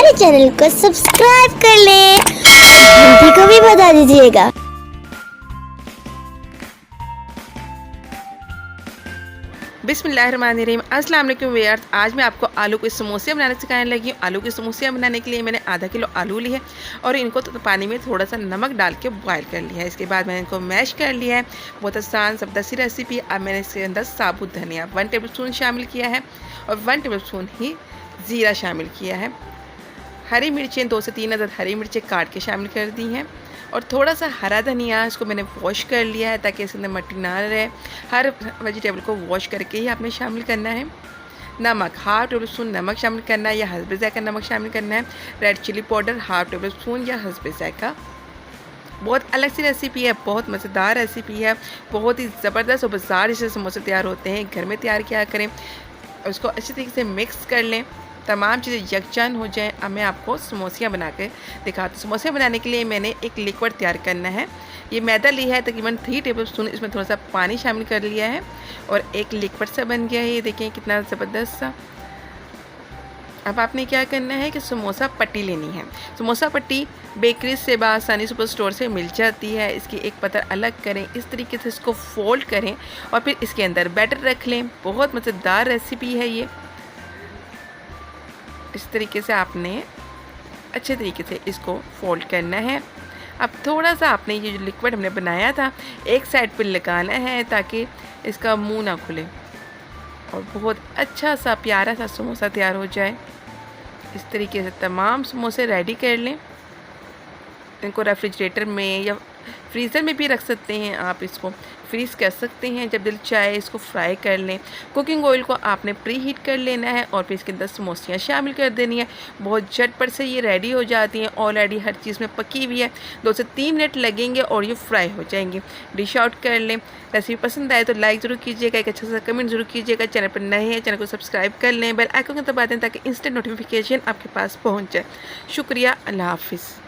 हमारे चैनल को सब्सक्राइब कर लें, घंटी को भी बता दीजिएगा। बिस्मिल्लाहिर्रहमानिर्रहीम। अस्सलाम वालेकुम व्यूअर्स। आज मैं आपको आलू के समोसे बनाने सिखाने लगी हूँ। आलू के समोसे बनाने के लिए मैंने आधा किलो आलू लिए और इनको तो पानी में थोड़ा सा नमक डाल के बॉयल कर लिया है। इसके बाद मैंने इनको मैश कर लिया है। बहुत आसान ज़बरदस्ती रेसिपी। अब मैंने इसके अंदर साबुत धनिया 1 टेबल स्पून शामिल किया है और 1 टेबल स्पून ही ज़ीरा शामिल किया है। हरी मिर्चें 2 से 3 अदद हरी मिर्चें काट के शामिल कर दी हैं और थोड़ा सा हरा धनिया, इसको मैंने वॉश कर लिया है ताकि इसके अंदर मिट्टी ना रहे। हर वेजिटेबल को वॉश करके ही आपने शामिल करना है। नमक 1/2 टेबल स्पून नमक शामिल करना है या हस्बे ज़ायका नमक शामिल करना है। Red chilli powder 1/2 tablespoon या हस्बे ज़ायका। बहुत अलग सी रेसिपी है, बहुत मज़ेदार रेसिपी है, बहुत ही ज़बरदस्त और बाजार जैसे समोसे तैयार होते हैं। घर में तैयार किया करें, उसको अच्छी तरीके से मिक्स कर लें, तमाम चीज़ें यकजान हो जाएं। अब मैं आपको समोसियाँ बना के दिखाती हूँ। समोसे बनाने के लिए मैंने एक लिक्विड तैयार करना है। ये मैदा लिया है तकरीबन 3 टेबल स्पून, इसमें थोड़ा सा पानी शामिल कर लिया है और एक लिक्विड सा बन गया है। ये देखें कितना ज़बरदस्त सा। अब आपने क्या करना है कि समोसा पट्टी लेनी है। समोसा पट्टी बेकरी से आसानी सुपर स्टोर से मिल जाती है। इसकी एक पत्तर अलग करें, इस तरीके से इसको फोल्ड करें और फिर इसके अंदर बैटर रख लें। बहुत मज़ेदार रेसिपी है ये। इस तरीके से आपने अच्छे तरीके से इसको फोल्ड करना है। अब थोड़ा सा आपने ये जो लिक्विड हमने बनाया था एक साइड पर लगाना है ताकि इसका मुंह ना खुले और बहुत अच्छा सा प्यारा सा समोसा तैयार हो जाए। इस तरीके से तमाम समोसे रेडी कर लें। इनको रेफ्रिजरेटर में या फ्रीज़र में भी रख सकते हैं। आप इसको फ्रीज़ कर सकते हैं। जब दिल चाहे इसको फ्राई कर लें। कुकिंग ऑयल को आपने प्री हीट कर लेना है और फिर इसके अंदर समोसियाँ शामिल कर देनी है। बहुत झटपट से ये रेडी हो जाती हैं। ऑलरेडी हर चीज़ में पकी हुई है। 2 से 3 मिनट लगेंगे और ये फ्राई हो जाएंगे। डिश आउट कर लें। रेसिपी पसंद आए तो लाइक ज़रूर कीजिएगा, एक अच्छा सा कमेंट ज़रूर कीजिएगा। चैनल पर नए हैं चैनल को सब्सक्राइब कर लें, बेल आइकन को दबा दें ताकि इंस्टेंट नोटिफिकेशन आपके पास पहुँच जाए। शुक्रिया, अल्लाह हाफिज़।